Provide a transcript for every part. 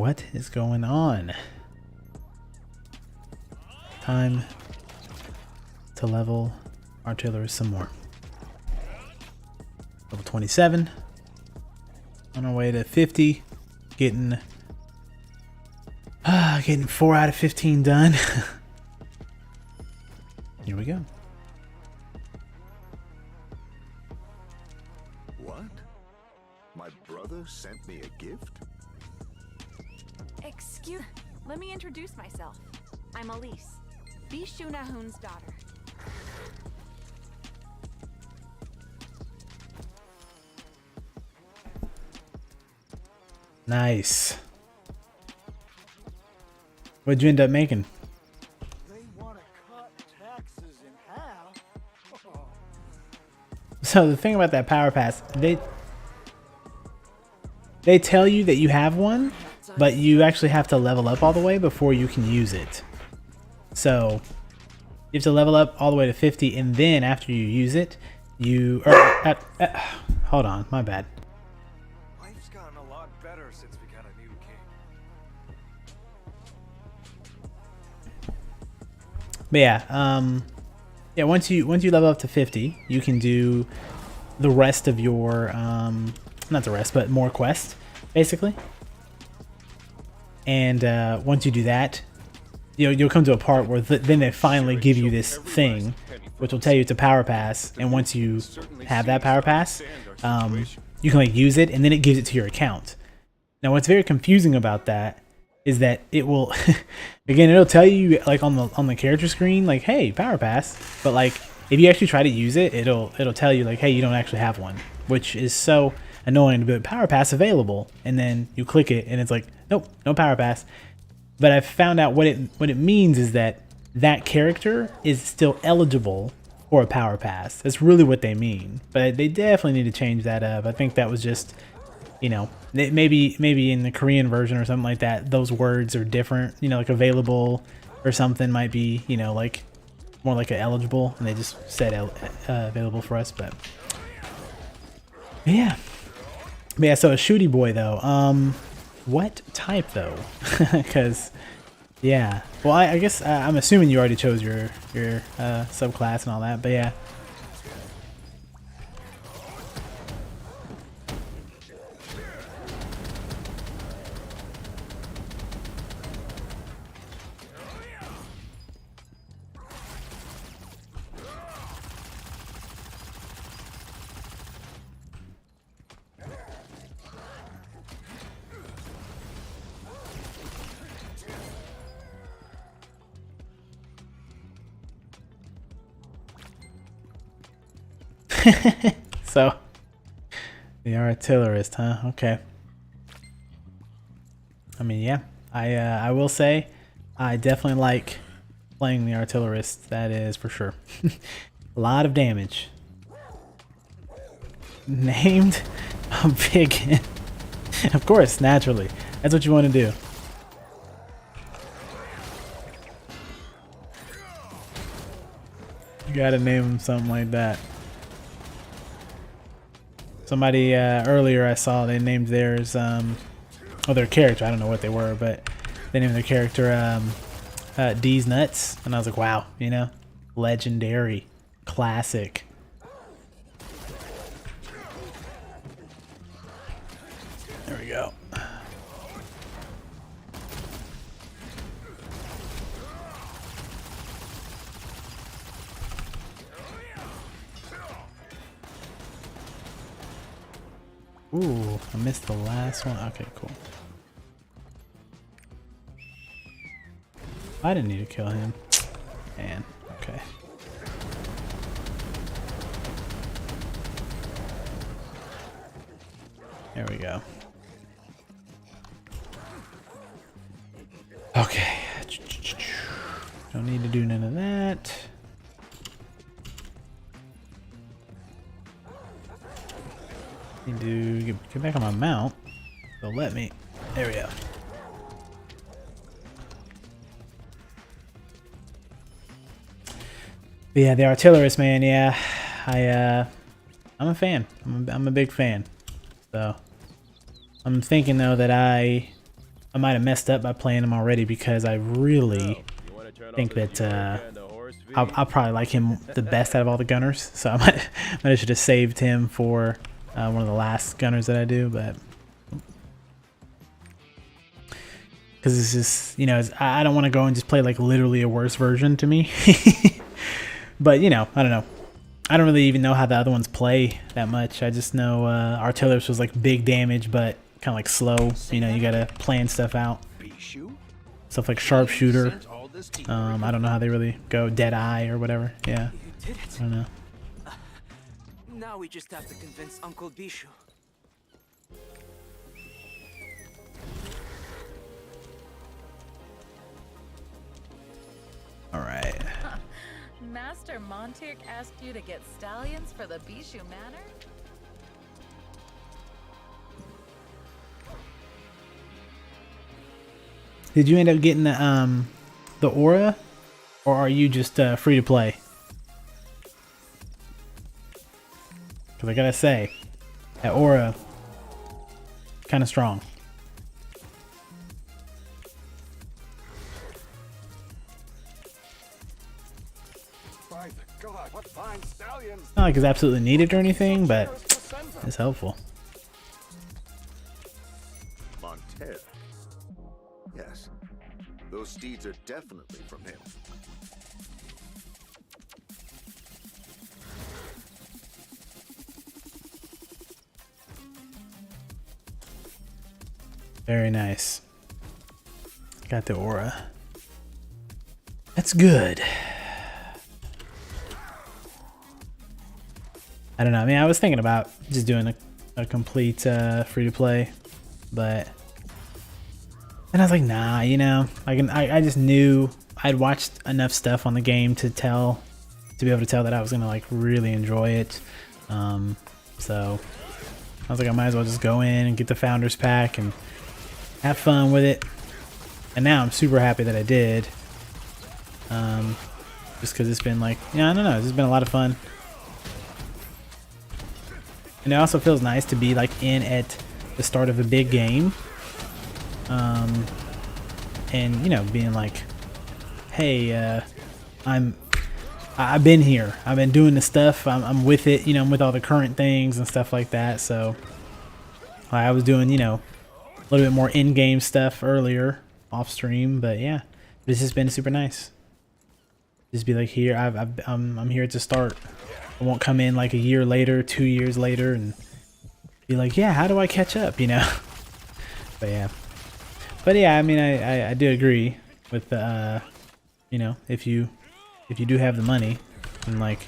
What is going on? Time to level Artillerist some more. Level 27. On our way to 50. Getting 4 out of 15 done. Here we go. What? My brother sent me a gift? Excuse... Let me introduce myself. I'm Elise, Bishunahun's daughter. Nice. What'd you end up making? They want to cut taxes in half. So the thing about that power pass, they tell you that you have one, but you actually have to level up all the way before you can use it. So you have to level up all the way to 50, and then after you use it, hold on, my bad. Life's gotten a lot better since we got a new king. But yeah, once you level up to 50, you can do the rest of your not the rest, but more quests, basically. And once you do that, you'll come to a part where then they finally give you this thing, which will tell you it's a power pass. And once you have that power pass, you can like use it, and then it gives it to your account. Now, what's very confusing about that is that it will, again, it'll tell you like on the character screen, like, hey, power pass. But like, if you actually try to use it, it'll tell you like, hey, you don't actually have one, which is so annoying. But power pass available, and then you click it, and it's like, nope, no power pass. But I found out what it means is that character is still eligible for a power pass. That's really what they mean. But they definitely need to change that up. I think that was just, you know, maybe in the Korean version or something like that, those words are different. You know, like available or something might be, you know, like more like a eligible, and they just said available for us. But yeah, so a shooty boy though. What type though? Because yeah, well, I guess I'm assuming you already chose your subclass and all that, but yeah. So, the Artillerist, huh? Okay. I mean, yeah. I will say, I definitely like playing the Artillerist. That is for sure. A lot of damage. Named a big... Of course, naturally. That's what you want to do. You gotta name him something like that. Somebody earlier I saw they named theirs, their character. I don't know what they were, but they named their character D's Nuts, and I was like, wow, you know, legendary, classic. There we go. Ooh, I missed the last one. Okay, cool. I didn't need to kill him. Man, okay. There we go. Okay. Don't need to do none of that. Need to get back on my mount. They'll let me. There we go. But yeah, the Artillerist, man. Yeah, I'm a fan. I'm a big fan. So I'm thinking though that I I might have messed up by playing him already because I really think that I'll probably like him the best out of all the gunners. So I might have should have saved him for one of the last gunners that I do, but because it's just, you know, I don't want to go and just play like literally a worse version to me. But you know, I don't know. I don't really even know how the other ones play that much. I just know Artillerist was like big damage, but kind of like slow. You know, you gotta plan stuff out. Stuff like sharpshooter. I don't know how they really go. Dead eye or whatever. Yeah. You did it. I don't know. Now we just have to convince Uncle Bishu. All right. Master Montirk asked you to get stallions for the Bishu Manor? Did you end up getting the aura, or are you just free to play? Because I gotta say, that aura, kind of strong. By the God, what fine stallions! Not like it's absolutely needed or anything, but it's helpful. Monterre. Yes. Those steeds are definitely from him. Very nice. Got the aura. That's good. I don't know. I mean, I was thinking about just doing a complete free-to-play, but then I was like, nah, you know, I just knew I'd watched enough stuff on the game to be able to tell that I was gonna like really enjoy it. So I was like, I might as well just go in and get the Founders Pack and have fun with it. And now I'm super happy that I did. Just because it's been like, yeah, I don't know, it's been a lot of fun. And it also feels nice to be like in at the start of a big game. And you know, being like, hey, I've been here. I've been doing the stuff. I'm with it. You know, I'm with all the current things and stuff like that. So I was doing, you know, a little bit more in-game stuff earlier off stream, but yeah, this has been super nice. Just be like, here, I'm here to start. I won't come in like a year later, 2 years later, and be like, yeah, how do I catch up? You know. But yeah, I mean, I do agree with you know, if you do have the money, and like,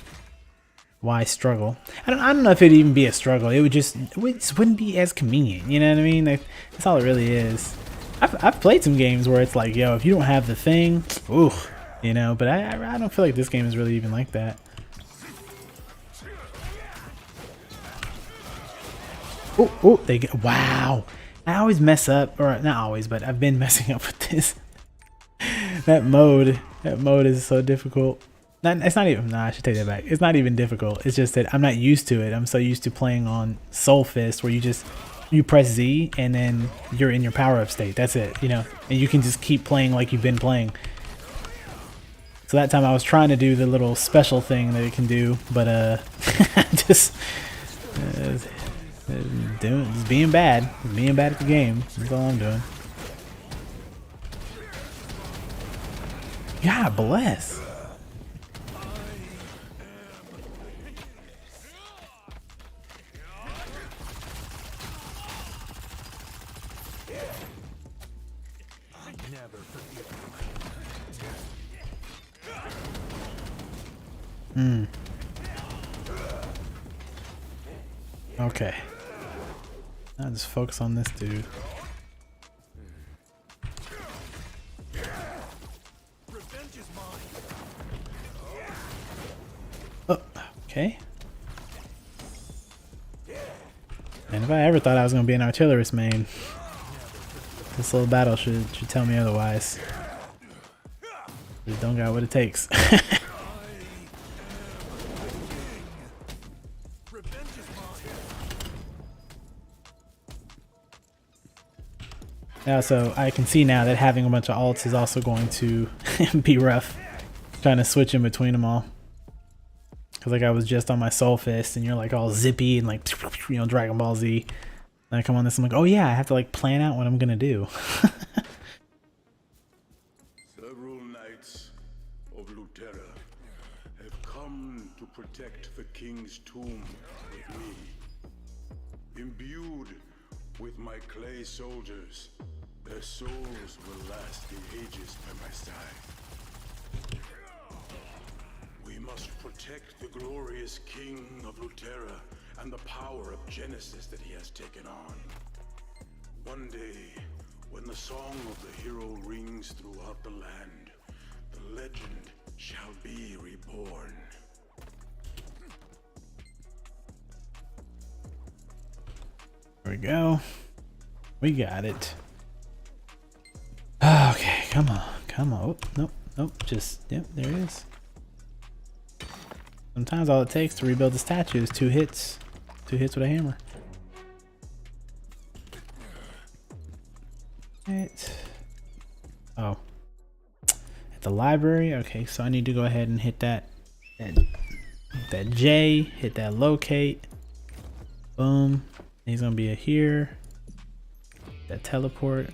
why struggle? I don't know if it'd even be a struggle. It just wouldn't be as convenient. You know what I mean? Like, that's all it really is. I've played some games where it's like, yo, if you don't have the thing, ooh, you know. But I don't feel like this game is really even like that. Oh, they get, wow. I always mess up, or not always, but I've been messing up with this. That mode is so difficult. It's not even, nah, I should take that back. It's not even difficult. It's just that I'm not used to it. I'm so used to playing on Soul Fist, where you press Z and then you're in your power-up state. That's it, you know, and you can just keep playing like you've been playing. So that time I was trying to do the little special thing that it can do, but just being bad at the game. That's all I'm doing. God bless. Okay. Now just focus on this dude. Oh, okay. And if I ever thought I was gonna be an artillerist main, this little battle should tell me otherwise. Just don't got what it takes. Now, so I can see now that having a bunch of alts is also going to be rough. Trying to switch in between them all. Cause like I was just on my Soul Fist and you're like all zippy and like, you know, Dragon Ball Z. And I come on this, I'm like, oh yeah, I have to like plan out what I'm gonna do. Several knights of Lutera have come to protect the king's tomb with me. Imbued with my clay soldiers, their souls will last the ages by my side. We must protect the glorious king of Lutera and the power of Genesis that he has taken on. One day, when the song of the hero rings throughout the land, the legend shall be reborn. There we go. We got it. Okay, come on, come on. Oh, nope, nope, just, yep, there it is. Sometimes all it takes to rebuild the statue is 2 hits. 2 hits with a hammer. Right. Oh. At the library, okay, so I need to go ahead and hit that J, hit that locate. Boom. He's gonna be here. That teleport.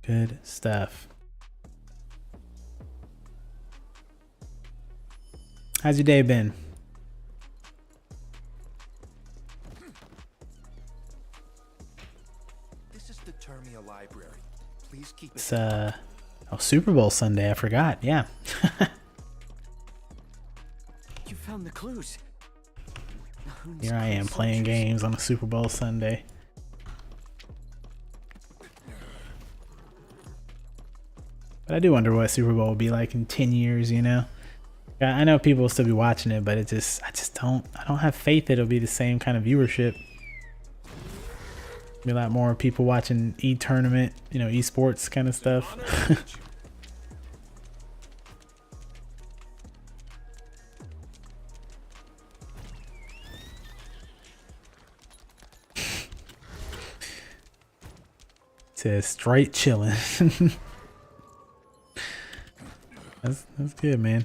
Good stuff. How's your day been? This is the Termia Library. Please keep it. It's oh, Super Bowl Sunday, I forgot. Yeah. You found the clues. Here I am playing games on a Super Bowl Sunday. But I do wonder what Super Bowl will be like in 10 years, you know? I know people will still be watching it, but I don't have faith it'll be the same kind of viewership. Be a lot more people watching e-tournament, you know, esports kind of stuff. Says straight chilling. That's good, man.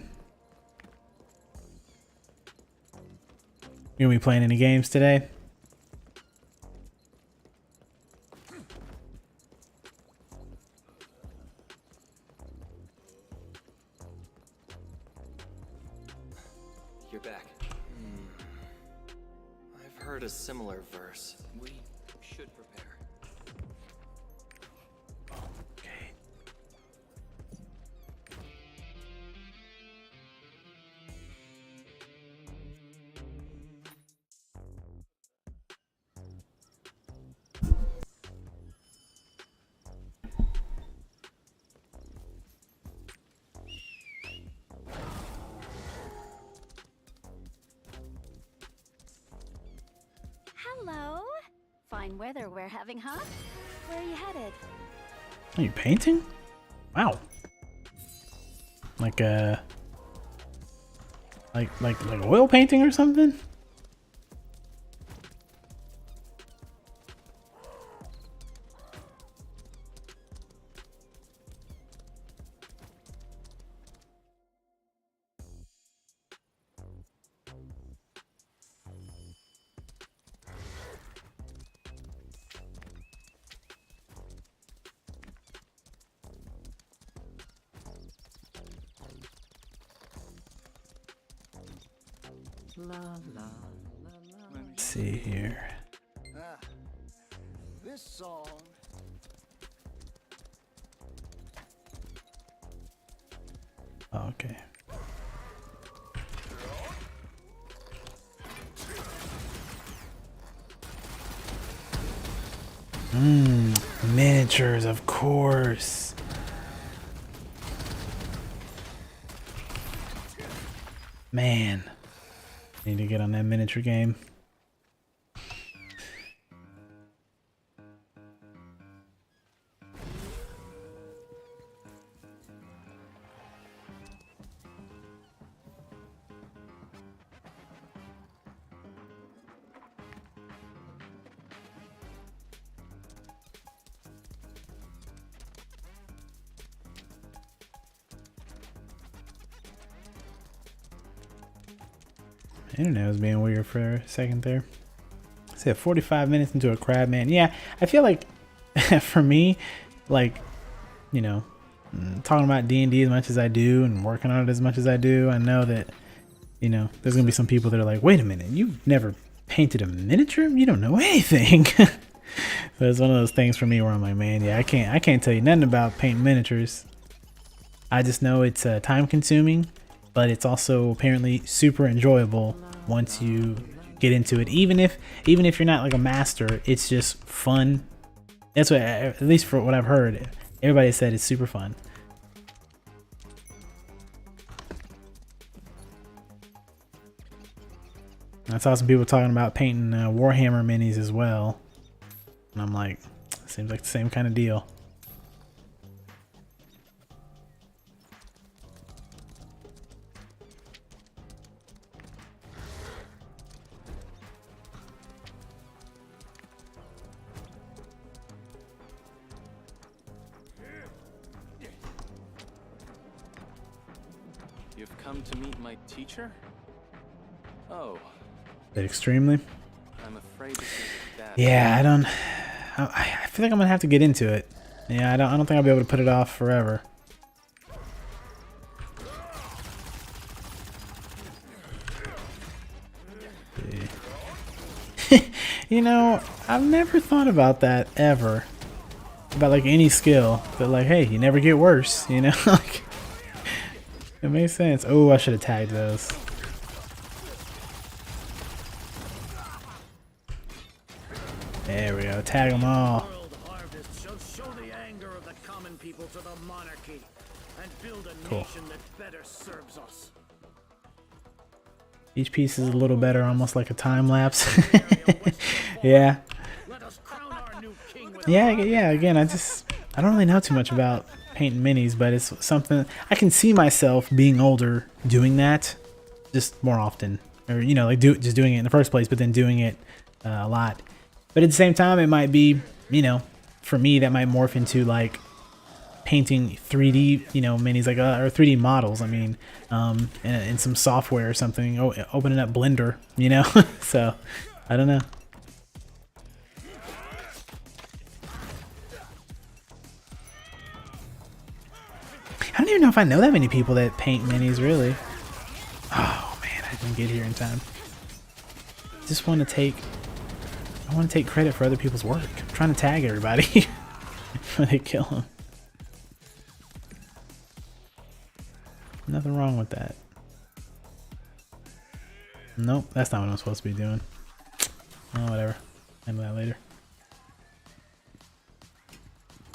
You gonna be playing any games today? You're back. I've heard a similar verse. We should prepare. Okay. Hello. Fine weather we're having, huh? Where are you headed? Are you painting? Wow. Like like oil painting or something? Let's see here. Ah, this song. Okay. Miniatures, of course. Man, need to get on that miniature game. Internet was being weird for a second there. I said 45 minutes into a crab man. Yeah, I feel like for me, like, you know, talking about D&D as much as I do and working on it as much as I do, I know that, you know, there's gonna be some people that are like, wait a minute, you've never painted a miniature? You don't know anything. So it's one of those things for me where I'm like, man, yeah, I can't tell you nothing about painting miniatures. I just know it's time consuming, but it's also apparently super enjoyable once you get into it. Even if you're not like a master, it's just fun. That's what, at least for what I've heard, everybody said it's super fun. I saw some people talking about painting Warhammer minis as well, and I'm like, seems like the same kind of deal. You've come to meet my teacher? Oh, Extremely. I'm afraid this is that. Yeah, I feel like I'm gonna have to get into it. Yeah, I don't think I'll be able to put it off forever. You know, I've never thought about that ever. About like any skill, but like, hey, you never get worse, you know? Like, it makes sense. Oh, I should have tagged those. There we go. Tag them all. World harvest shall show the anger of the common people to the monarchy and build a Cool. nation that better serves us. Each piece is a little better, almost like a time lapse. Yeah. Let us crown our new king with Yeah. Again, I don't really know too much about painting minis, but it's something I can see myself being older doing that, just more often, or you know, like just doing it in the first place, but then doing it a lot. But at the same time, it might be, you know, for me that might morph into like painting 3D, you know, minis, like or 3D models. I mean, in some software or something. Opening up Blender, you know. So I don't know. I don't even know if I know that many people that paint minis, really. Oh man, I didn't get here in time. I want to take credit for other people's work. I'm trying to tag everybody before they kill them. Nothing wrong with that. Nope, that's not what I'm supposed to be doing. Oh, whatever. Handle that later.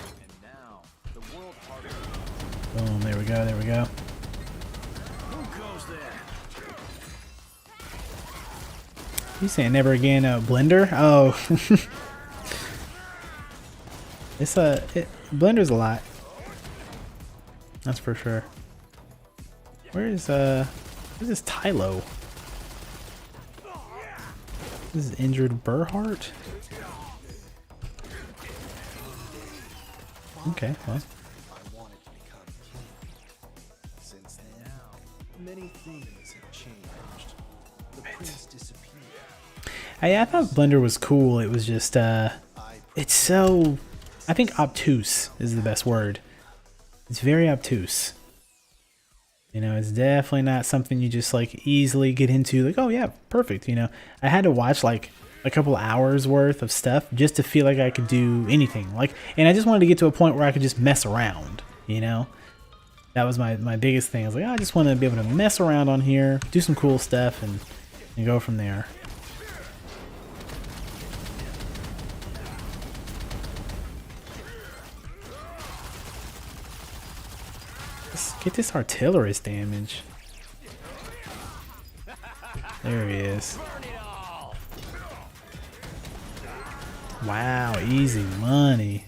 And now, the world harvest. Boom, there we go, there we go. who goes there? You saying never again Blender? Oh. Blender's a lot. That's for sure. Where's this Tylo? This is injured Burhart? Okay, well. I wanted to become king. Since then, many things have changed. The prince disappeared. I thought Blender was cool. It was just it's so, I think obtuse is the best word. It's very obtuse. You know, it's definitely not something you just like easily get into, like, oh yeah, perfect. You know, I had to watch like a couple hours worth of stuff just to feel like I could do anything. Like, and I just wanted to get to a point where I could just mess around, you know? That was my biggest thing. I was like, oh, I just want to be able to mess around on here, do some cool stuff, and go from there. Let's get this artillerist damage. There he is. Wow, easy money.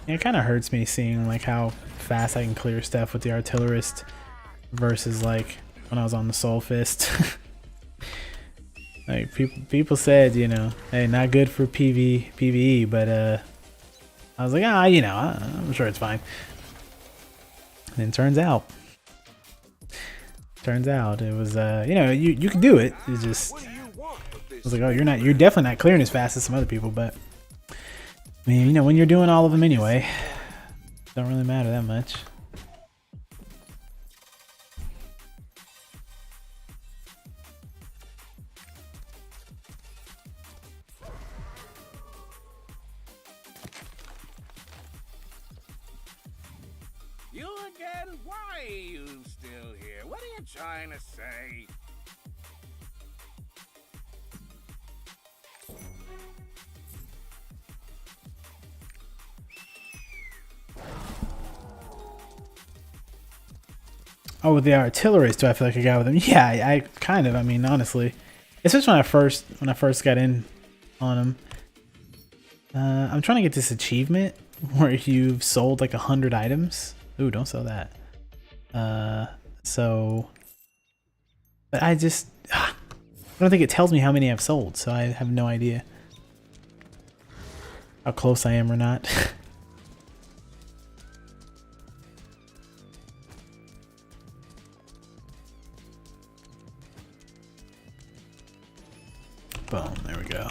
It kind of hurts me seeing like how fast I can clear stuff with the artillerist versus like when I was on the soul fist. Like people said, you know, hey, not good for PvE, but I was like, you know, I'm sure it's fine. And it turns out it was you know, you can do it. It's just I was like, oh, you're definitely not clearing as fast as some other people, but I mean, you know, when you're doing all of them anyway, don't really matter that much. You again? Why are you still here? What are you trying to say? Oh, with the Artillerist, do I feel like I got with him? Yeah, I kind of. I mean, honestly, especially when I first got in on him. I'm trying to get this achievement where you've sold like 100 items. Ooh, don't sell that. So, but I just I don't think it tells me how many I've sold, so I have no idea how close I am or not. Boom, there we go.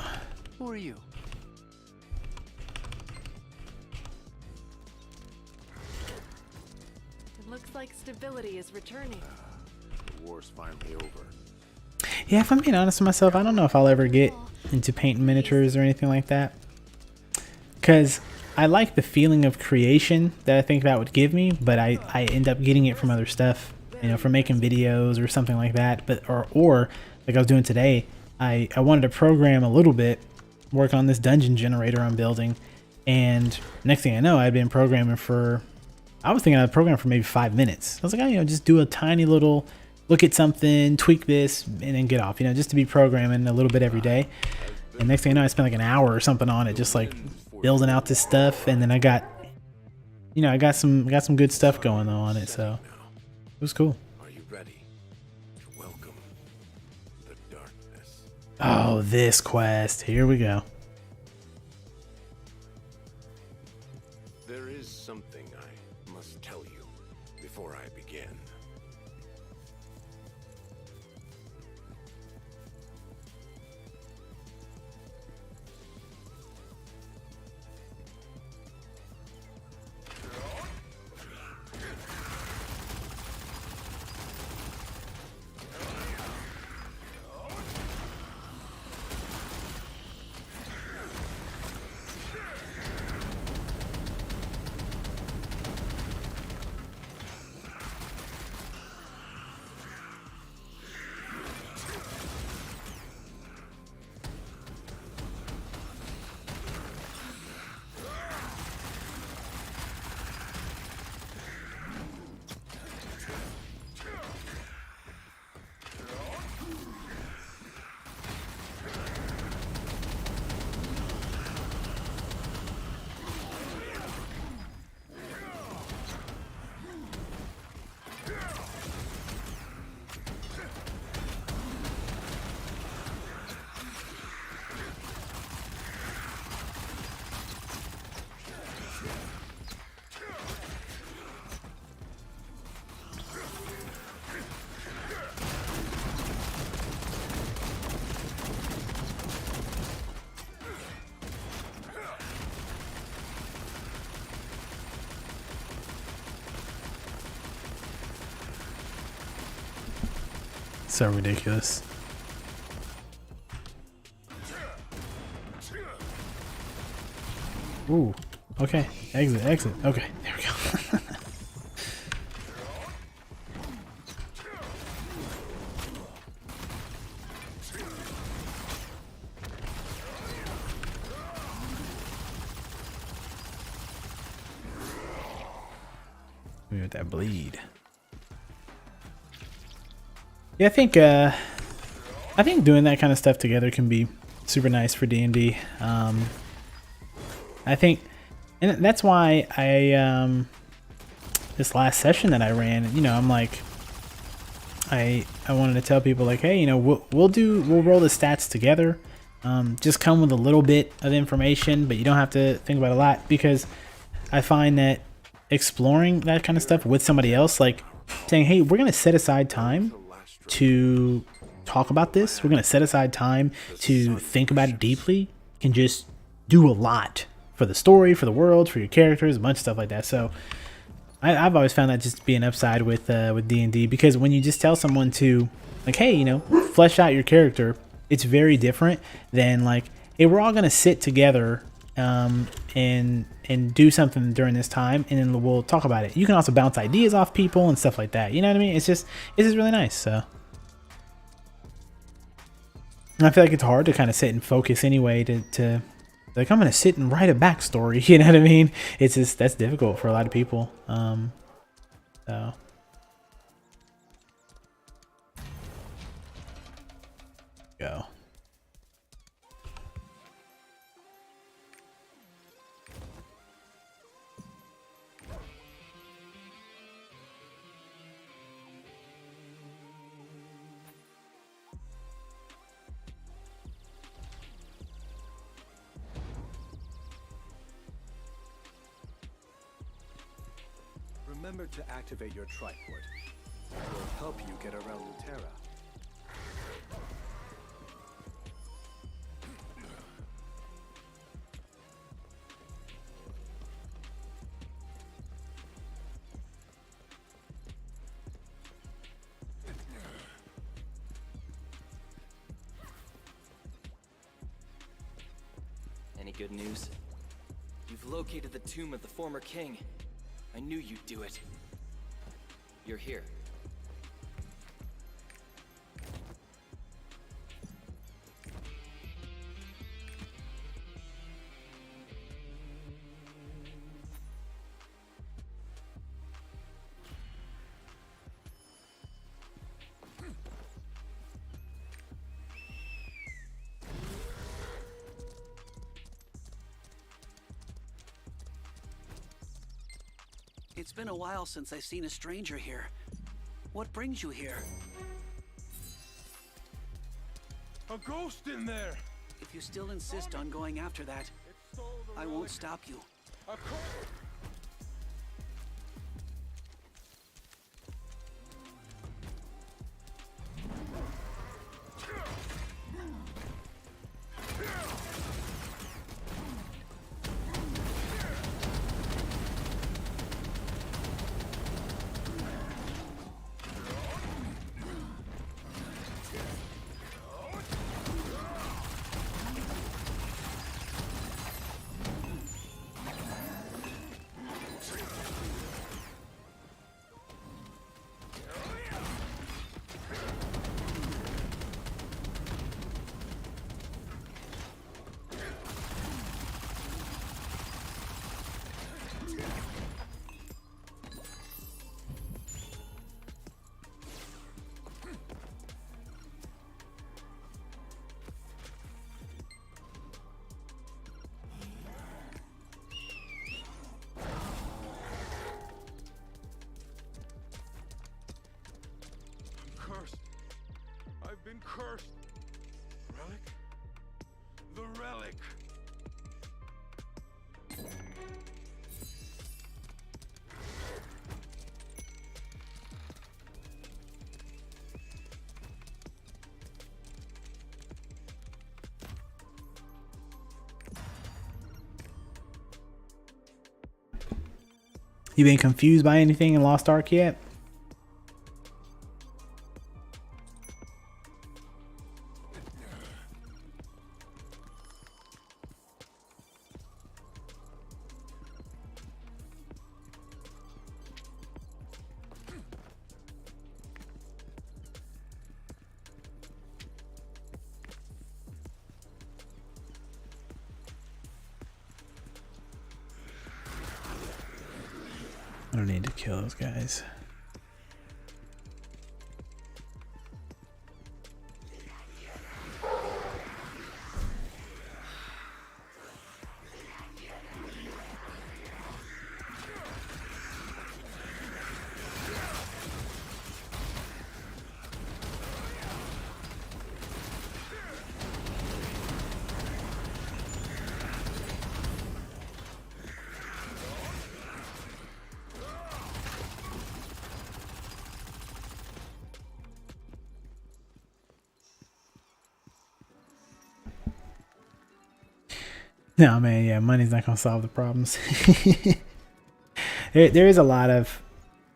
Who are you? It looks like stability is returning. The war's finally over. Yeah, if I'm being honest with myself, I don't know if I'll ever get into painting miniatures or anything like that. Because I like the feeling of creation that I think that would give me, but I end up getting it from other stuff, you know, from making videos or something like that. But or like I was doing today, I wanted to program a little bit, work on this dungeon generator I'm building, and next thing I know, I'd been programming for, I was thinking I'd program for maybe 5 minutes. I was like, oh, you know, just do a tiny little, look at something, tweak this, and then get off, you know, just to be programming a little bit every day. And next thing you know, I spent like an hour or something on it, just like building out this stuff, and then I got, you know, I got some good stuff going on it, so it was cool. Are you ready to welcome the darkness? Oh, this quest. Here we go. There is something I must tell you before I begin. So ridiculous. Ooh. Okay. Exit, exit. Okay, there we go. We got that bleed. Yeah, I think doing that kind of stuff together can be super nice for D&D. I think, and that's why I this last session that I ran, you know, I'm like, I wanted to tell people like, hey, you know, we'll roll the stats together. Just come with a little bit of information, but you don't have to think about a lot, because I find that exploring that kind of stuff with somebody else, like saying, hey, we're gonna set aside time to talk about this, we're gonna set aside time to think about it deeply, can just do a lot for the story, for the world, for your characters, a bunch of stuff like that. So I've always found that just be an upside with D&D, because when you just tell someone to, like, hey, you know, flesh out your character, it's very different than like, hey, we're all gonna sit together and do something during this time, and then we'll talk about it. You can also bounce ideas off people and stuff like that. You know what I mean? It's just really nice. So and I feel like it's hard to kind of sit and focus anyway to like, I'm gonna sit and write a backstory. You know what I mean? It's just, that's difficult for a lot of people. So go. Remember to activate your triport. It will help you get around Lutera. Any good news? You've located the tomb of the former king. I knew you'd do it. You're here. It's been a while since I've seen a stranger here. What brings you here? A ghost in there! If you still insist on going after that, I won't stop you. I've been cursed. Relic? The relic. You been confused by anything in Lost Ark yet? I don't need to kill those guys. No, man, yeah, money's not gonna solve the problems. There is a lot of,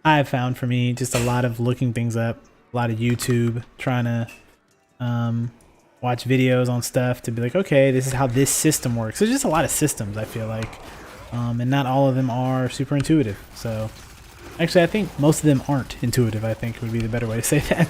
I have found for me, just a lot of looking things up, a lot of YouTube, trying to watch videos on stuff to be like, okay, this is how this system works. There's just a lot of systems, I feel like, and not all of them are super intuitive. So, actually, I think most of them aren't intuitive, I think would be the better way to say that.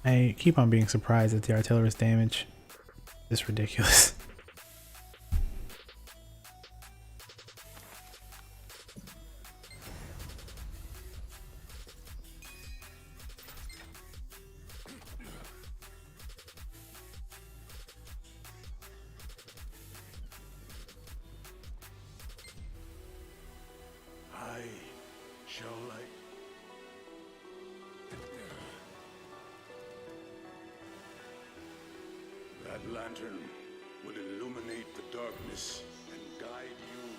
I keep on being surprised at the artillerist damage. It's ridiculous. I shall light. That lantern will illuminate the darkness and guide you.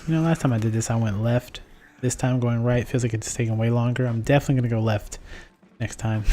You know, last time I did this, I went left. This time going right feels like it's taking way longer. I'm definitely going to go left next time.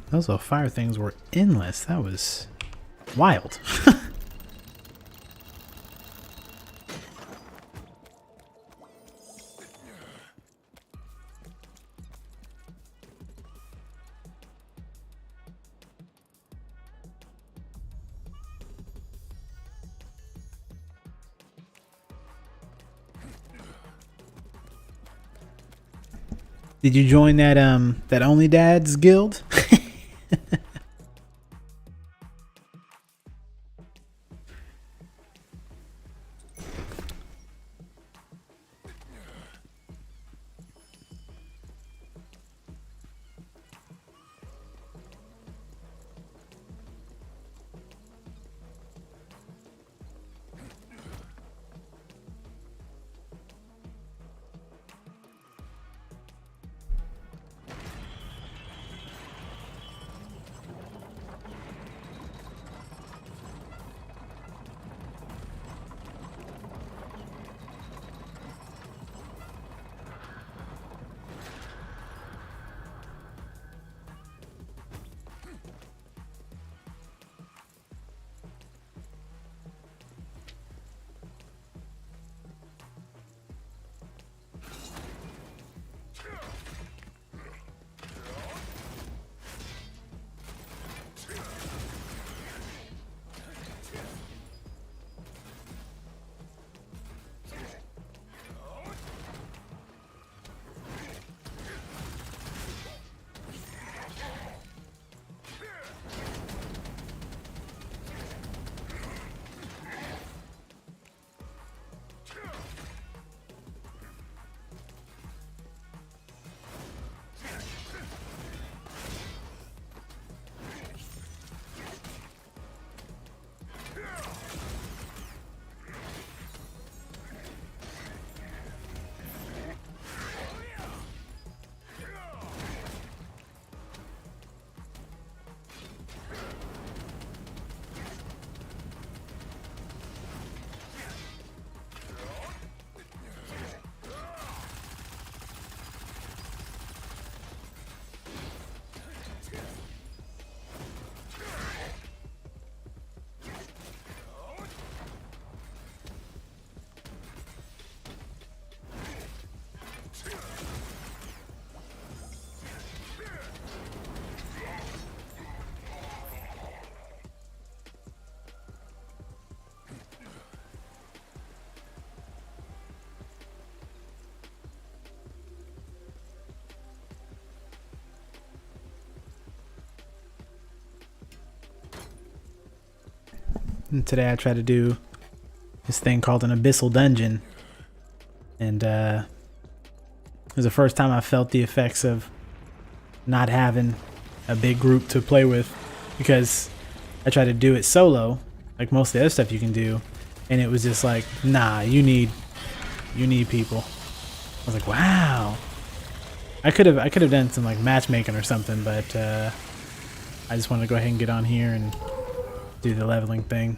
Those little fire things were endless. That was wild. Did you join that that Only Dads guild? And today I tried to do this thing called an abyssal dungeon, and it was the first time I felt the effects of not having a big group to play with, because I tried to do it solo like most of the other stuff you can do, and it was just like, nah, you need people. I was like, wow. I could have done some like matchmaking or something, but I just wanted to go ahead and get on here and do the leveling thing.